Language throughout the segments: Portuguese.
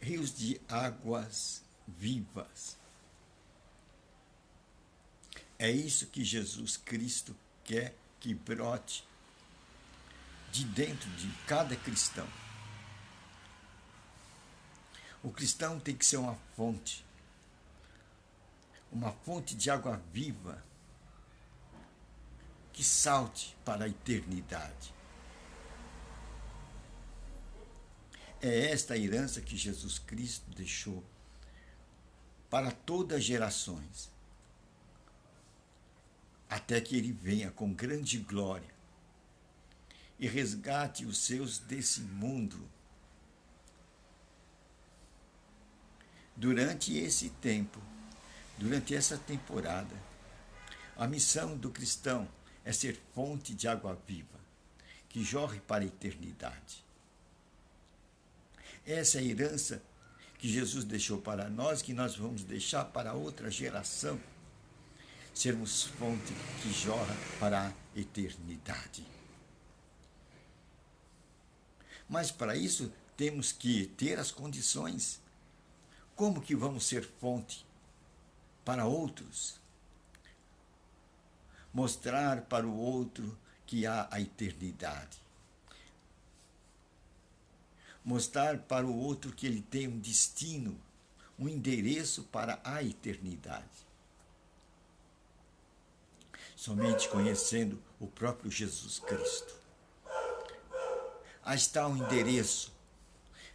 rios de águas vivas. É isso que Jesus Cristo quer que brote de dentro de cada cristão. O cristão tem que ser uma fonte de água viva que salte para a eternidade. É esta a herança que Jesus Cristo deixou para todas as gerações, até que ele venha com grande glória e resgate os seus desse mundo. Durante esse tempo, durante essa temporada, a missão do cristão é ser fonte de água viva, que jorre para a eternidade. Essa é a herança que Jesus deixou para nós, que nós vamos deixar para outra geração, sermos fonte que jorra para a eternidade. Mas para isso temos que ter as condições. Como que vamos ser fonte para outros? Mostrar para o outro que há a eternidade. Mostrar para o outro que ele tem um destino, um endereço para a eternidade. Somente conhecendo o próprio Jesus Cristo. Aí está o endereço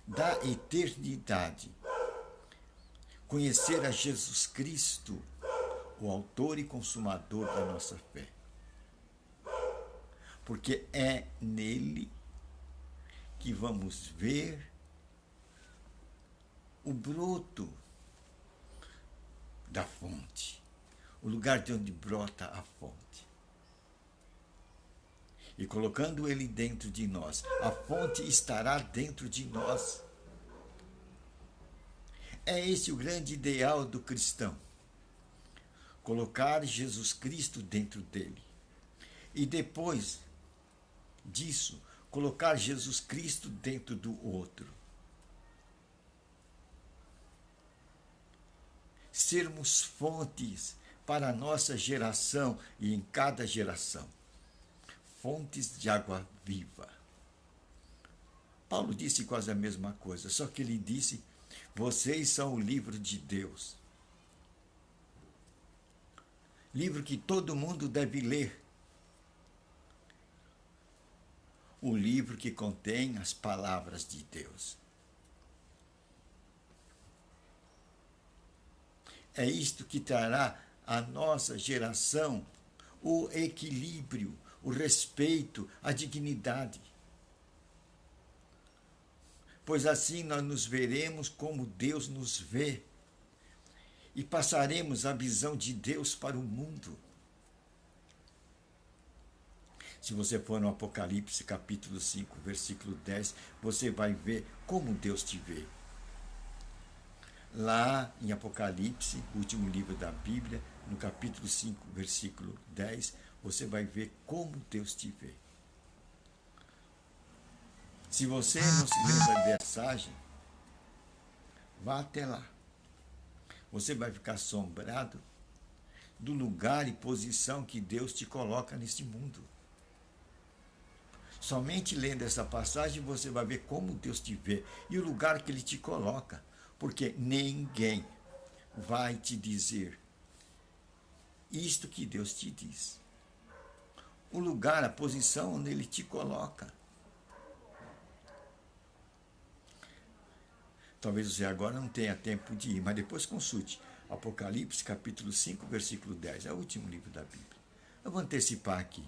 da eternidade. Conhecer a Jesus Cristo, o autor e consumador da nossa fé. Porque é nele que vamos ver o broto da fonte, o lugar de onde brota a fonte. E colocando ele dentro de nós, a fonte estará dentro de nós. É esse o grande ideal do cristão. Colocar Jesus Cristo dentro dele. E depois disso, colocar Jesus Cristo dentro do outro. Sermos fontes para a nossa geração e em cada geração. Fontes de água viva. Paulo disse quase a mesma coisa, só que ele disse: vocês são o livro de Deus. Livro que todo mundo deve ler. O livro que contém as palavras de Deus. É isto que trará à nossa geração o equilíbrio, o respeito, a dignidade. Pois assim nós nos veremos como Deus nos vê e passaremos a visão de Deus para o mundo. Se você for no Apocalipse, capítulo 5, versículo 10, você vai ver como Deus te vê. Lá em Apocalipse, o último livro da Bíblia, no capítulo 5, versículo 10, você vai ver como Deus te vê. Se você não se lembra da mensagem, vá até lá. Você vai ficar assombrado do lugar e posição que Deus te coloca neste mundo. Somente lendo essa passagem você vai ver como Deus te vê e o lugar que Ele te coloca. Porque ninguém vai te dizer isto que Deus te diz. O lugar, a posição onde Ele te coloca. Talvez você agora não tenha tempo de ir, mas depois consulte. Apocalipse, capítulo 5, versículo 10. É o último livro da Bíblia. Eu vou antecipar aqui.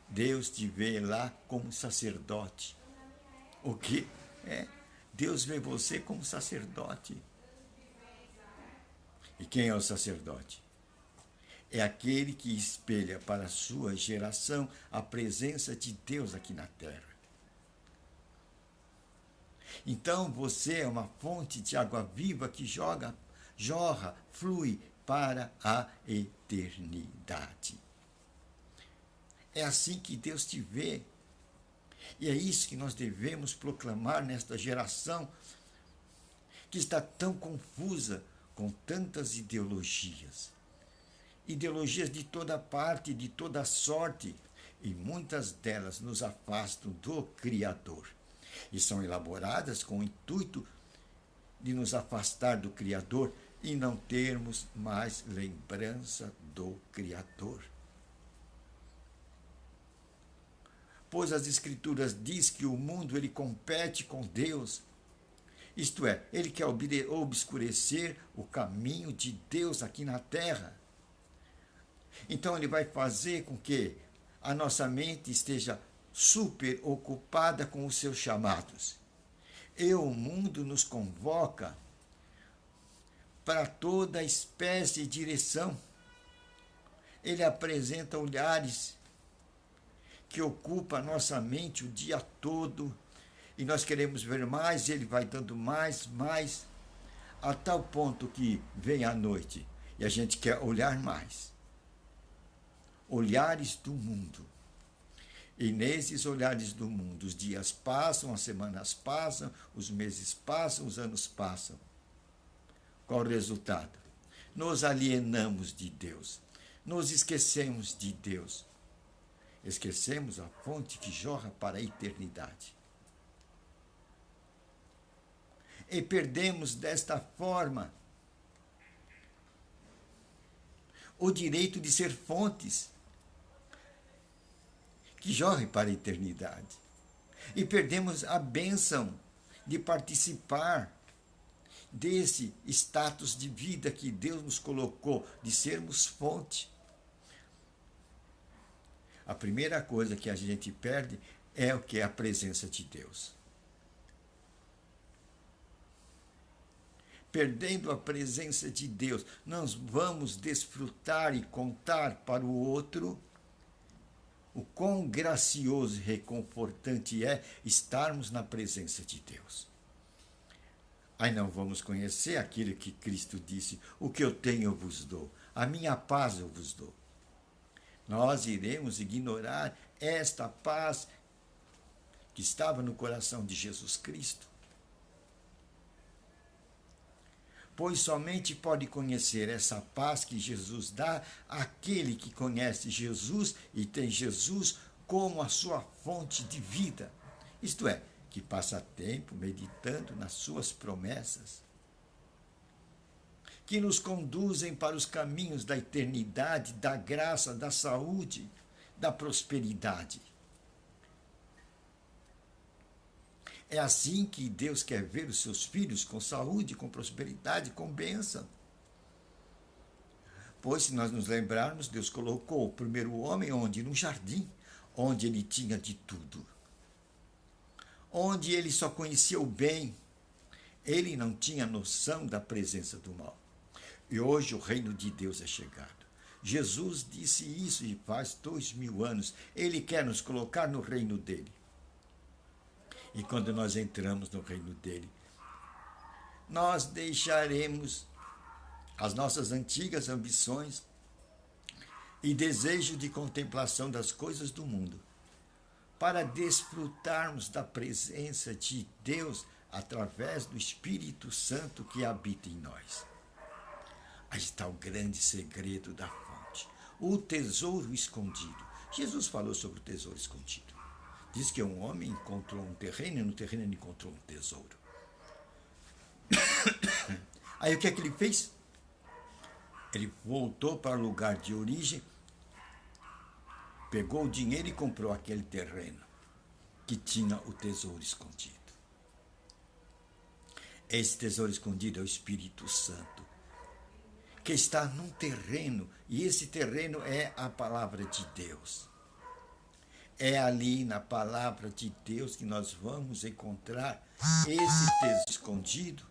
Deus te vê lá como sacerdote. O quê? Deus vê você como sacerdote. E quem é o sacerdote? É aquele que espelha para a sua geração a presença de Deus aqui na terra. Então você é uma fonte de água viva que jorra, flui para a eternidade. É assim que Deus te vê. E é isso que nós devemos proclamar nesta geração, que está tão confusa com tantas ideologias. Ideologias de toda parte, de toda sorte, e muitas delas nos afastam do Criador. E são elaboradas com o intuito de nos afastar do Criador e não termos mais lembrança do Criador. Pois as Escrituras diz que o mundo ele compete com Deus. Isto é, ele quer obscurecer o caminho de Deus aqui na terra. Então ele vai fazer com que a nossa mente esteja super ocupada com os seus chamados. E o mundo nos convoca para toda espécie de direção. Ele apresenta olhares que ocupam a nossa mente o dia todo, e nós queremos ver mais, ele vai dando mais, a tal ponto que vem a noite e a gente quer olhar mais. Olhares do mundo. E nesses olhares do mundo, os dias passam, as semanas passam, os meses passam, os anos passam. Qual o resultado? Nos alienamos de Deus, nos esquecemos de Deus. Esquecemos a fonte que jorra para a eternidade. E perdemos desta forma o direito de ser fontes que jorrem para a eternidade. E perdemos a bênção de participar desse status de vida que Deus nos colocou, de sermos fonte. A primeira coisa que a gente perde é o que é a presença de Deus. Perdendo a presença de Deus, nós vamos desfrutar e contar para o outro o quão gracioso e reconfortante é estarmos na presença de Deus. Aí não vamos conhecer aquilo que Cristo disse: o que eu tenho eu vos dou, a minha paz eu vos dou. Nós iremos ignorar esta paz que estava no coração de Jesus Cristo. Pois somente pode conhecer essa paz que Jesus dá aquele que conhece Jesus e tem Jesus como a sua fonte de vida. Isto é, que passa tempo meditando nas suas promessas, que nos conduzem para os caminhos da eternidade, da graça, da saúde, da prosperidade. É assim que Deus quer ver os seus filhos, com saúde, com prosperidade, com bênção. Pois, se nós nos lembrarmos, Deus colocou o primeiro homem onde? No jardim, onde ele tinha de tudo. Onde ele só conhecia o bem. Ele não tinha noção da presença do mal. E hoje o reino de Deus é chegado. Jesus disse isso e faz 2000 anos. Ele quer nos colocar no reino dele. E quando nós entramos no reino dele, nós deixaremos as nossas antigas ambições e desejo de contemplação das coisas do mundo, para desfrutarmos da presença de Deus através do Espírito Santo que habita em nós. Aí está o grande segredo da fonte, o tesouro escondido. Jesus falou sobre o tesouro escondido. Diz que um homem encontrou um terreno e no terreno ele encontrou um tesouro. Aí o que é que ele fez? Ele voltou para o lugar de origem, pegou o dinheiro e comprou aquele terreno que tinha o tesouro escondido. Esse tesouro escondido é o Espírito Santo, que está num terreno, e esse terreno é a palavra de Deus. É ali na palavra de Deus que nós vamos encontrar esse tesouro escondido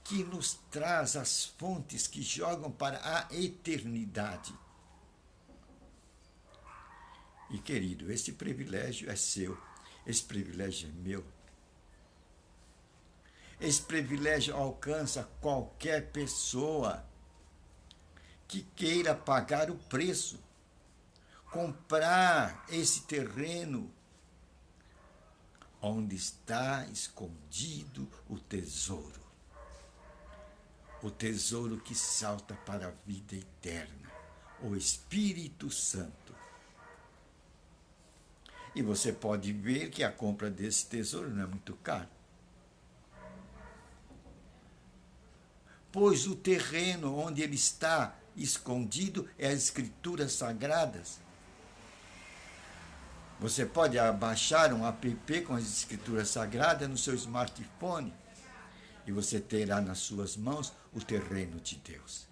que nos traz as fontes que jogam para a eternidade. E, querido, esse privilégio é seu, esse privilégio é meu. Esse privilégio alcança qualquer pessoa que queira pagar o preço, comprar esse terreno onde está escondido o tesouro. O tesouro que salta para a vida eterna, o Espírito Santo. E você pode ver que a compra desse tesouro não é muito cara. Pois o terreno onde ele está escondido é as Escrituras Sagradas. Você pode baixar um app com as Escrituras Sagradas no seu smartphone e você terá nas suas mãos o terreno de Deus,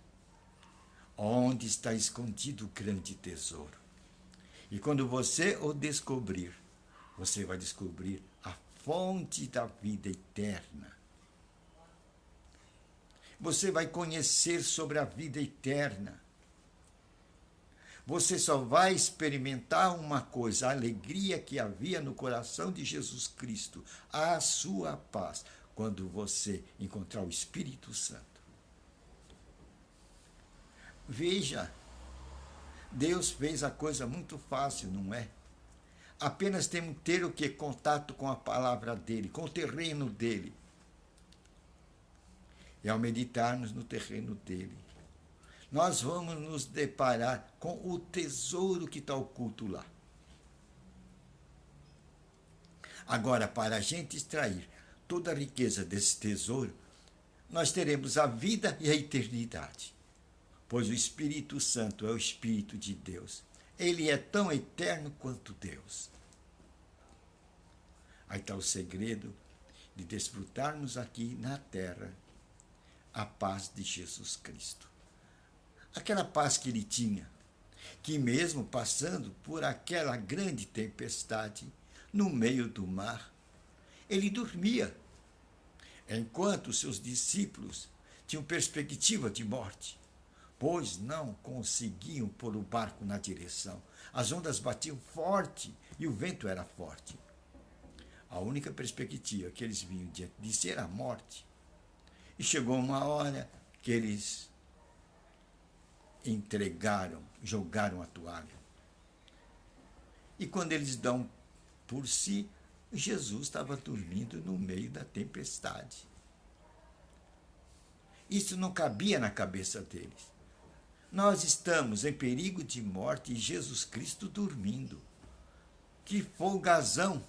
onde está escondido o grande tesouro. E quando você o descobrir, você vai descobrir a fonte da vida eterna. Você vai conhecer sobre a vida eterna. Você só vai experimentar uma coisa, a alegria que havia no coração de Jesus Cristo, a sua paz, quando você encontrar o Espírito Santo. Veja, Deus fez a coisa muito fácil, não é? Apenas temos que ter o quê? Contato com a palavra dele, com o terreno dele. E ao meditarmos no terreno dele, nós vamos nos deparar com o tesouro que está oculto lá. Agora, para a gente extrair toda a riqueza desse tesouro, nós teremos a vida e a eternidade. Pois o Espírito Santo é o Espírito de Deus. Ele é tão eterno quanto Deus. Aí está o segredo de desfrutarmos aqui na terra a paz de Jesus Cristo. Aquela paz que ele tinha, que mesmo passando por aquela grande tempestade, no meio do mar, ele dormia, enquanto seus discípulos tinham perspectiva de morte, pois não conseguiam pôr o barco na direção. As ondas batiam forte e o vento era forte. A única perspectiva que eles vinham de ser a morte. E chegou uma hora que eles jogaram a toalha. E quando eles dão por si, Jesus estava dormindo no meio da tempestade. Isso não cabia na cabeça deles. Nós estamos em perigo de morte e Jesus Cristo dormindo. Que folgazão!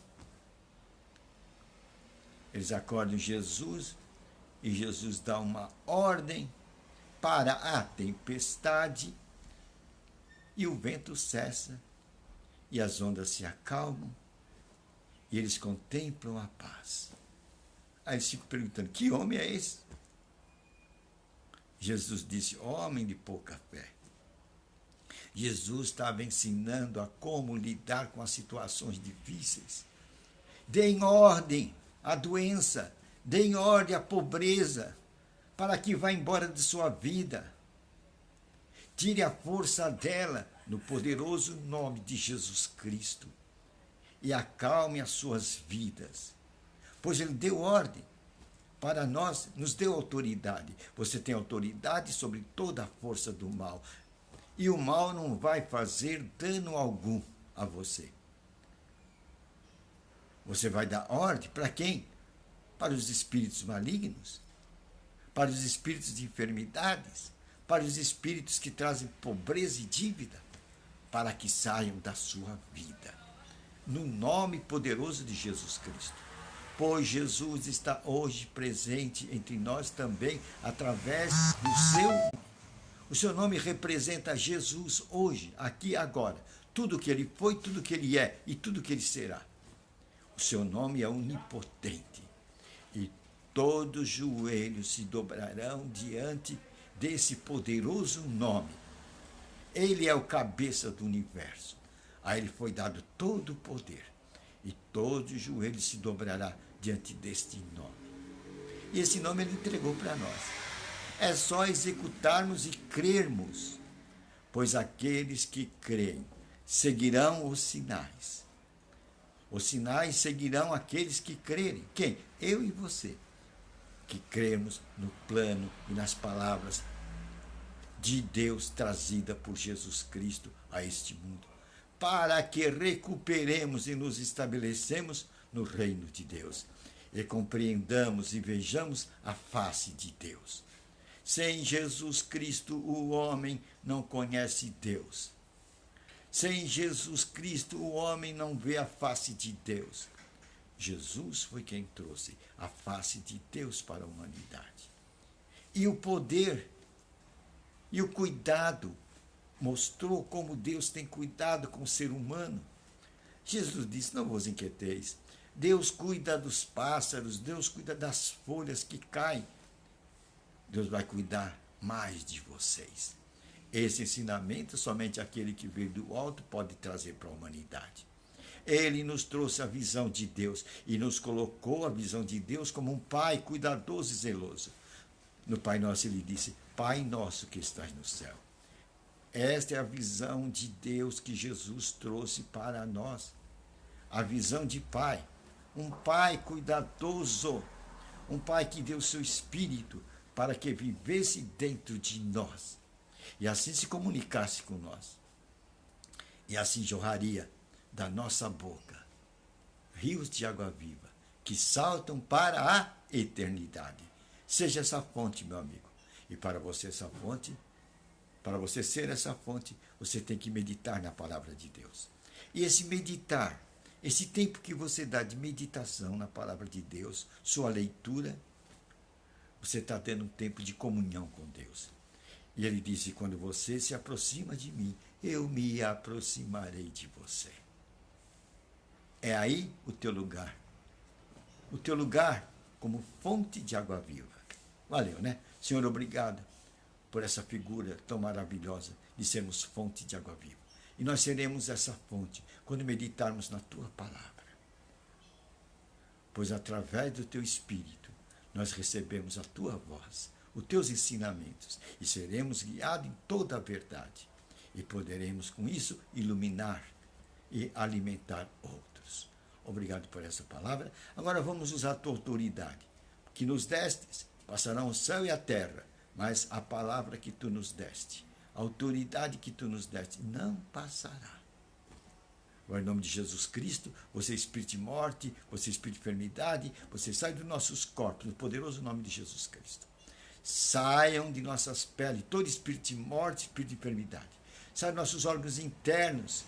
Eles acordam Jesus e Jesus dá uma ordem para a tempestade e o vento cessa e as ondas se acalmam e eles contemplam a paz. Aí eles ficam perguntando, que homem é esse? Jesus disse, homem de pouca fé. Jesus estava ensinando a como lidar com as situações difíceis. Deem ordem à doença, deem ordem à pobreza, para que vá embora de sua vida. Tire a força dela no poderoso nome de Jesus Cristo e acalme as suas vidas, pois ele deu ordem para nós, nos deu autoridade. Você tem autoridade sobre toda a força do mal. E o mal não vai fazer dano algum a você. Você vai dar ordem para quem? Para os espíritos malignos, para os espíritos de enfermidades, para os espíritos que trazem pobreza e dívida, para que saiam da sua vida. No nome poderoso de Jesus Cristo. Pois Jesus está hoje presente entre nós também, através do seu... O seu nome representa Jesus hoje, aqui e agora. Tudo que ele foi, tudo que ele é e tudo que ele será. O seu nome é onipotente. E todos os joelhos se dobrarão diante desse poderoso nome. Ele é o cabeça do universo. A ele foi dado todo o poder. E todos os joelhos se dobrarão diante deste nome. E esse nome ele entregou para nós. É só executarmos e crermos, pois aqueles que creem seguirão os sinais. Os sinais seguirão aqueles que crerem. Quem? Eu e você, que cremos no plano e nas palavras de Deus trazida por Jesus Cristo a este mundo, para que recuperemos e nos estabelecemos no reino de Deus e compreendamos e vejamos a face de Deus. Sem Jesus Cristo, o homem não conhece Deus. Sem Jesus Cristo, o homem não vê a face de Deus. Jesus foi quem trouxe a face de Deus para a humanidade. E o poder e o cuidado mostrou como Deus tem cuidado com o ser humano. Jesus disse: não vos inquieteis. Deus cuida dos pássaros, Deus cuida das folhas que caem. Deus vai cuidar mais de vocês. Esse ensinamento somente aquele que veio do alto pode trazer para a humanidade. Ele nos trouxe a visão de Deus e nos colocou a visão de Deus como um pai cuidadoso e zeloso. No Pai Nosso ele disse: Pai nosso que estás no céu. Esta é a visão de Deus que Jesus trouxe para nós. A visão de pai. Um pai cuidadoso. Um pai que deu seu espírito para que vivesse dentro de nós. E assim se comunicasse com nós. E assim jorraria da nossa boca rios de água viva que saltam para a eternidade. Seja essa fonte, meu amigo. E para você essa fonte, para você ser essa fonte, você tem que meditar na palavra de Deus. E esse meditar, esse tempo que você dá de meditação na palavra de Deus, sua leitura, você está tendo um tempo de comunhão com Deus. E ele disse: quando você se aproxima de mim, eu me aproximarei de você. É aí o teu lugar. O teu lugar como fonte de água viva. Valeu, né? Senhor, obrigado por essa figura tão maravilhosa de sermos fonte de água viva. E nós seremos essa fonte quando meditarmos na tua palavra. Pois através do teu Espírito nós recebemos a tua voz, os teus ensinamentos, e seremos guiados em toda a verdade. E poderemos com isso iluminar e alimentar outros. Obrigado por essa palavra. Agora vamos usar a tua autoridade, que nos destes. Passarão o céu e a terra, mas a palavra que tu nos deste, a autoridade que tu nos deste, não passará. Agora, em nome de Jesus Cristo, você espírito de morte, você espírito de enfermidade, você sai dos nossos corpos, no poderoso nome de Jesus Cristo. Saiam de nossas peles todo espírito de morte, espírito de enfermidade. Sai dos nossos órgãos internos,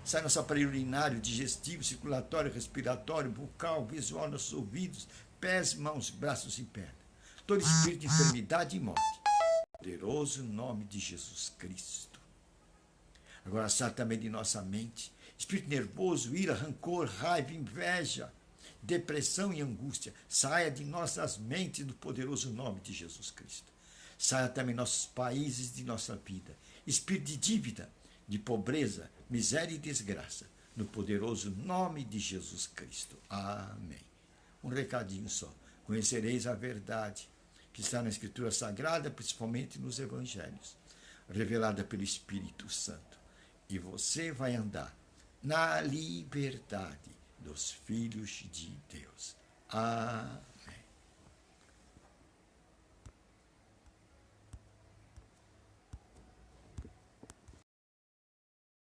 sai nosso aparelho urinário, digestivo, circulatório, respiratório, bucal, visual, nossos ouvidos, pés, mãos, braços e pernas. Todo espírito de enfermidade e morte. Poderoso nome de Jesus Cristo. Agora sai também de nossa mente espírito nervoso, ira, rancor, raiva, inveja, depressão e angústia. Saia de nossas mentes no poderoso nome de Jesus Cristo. Saia também nossos países de nossa vida. Espírito de dívida, de pobreza, miséria e desgraça. No poderoso nome de Jesus Cristo. Amém. Um recadinho só. Conhecereis a verdade que está na Escritura Sagrada, principalmente nos Evangelhos, revelada pelo Espírito Santo. E você vai andar na liberdade dos filhos de Deus. Amém.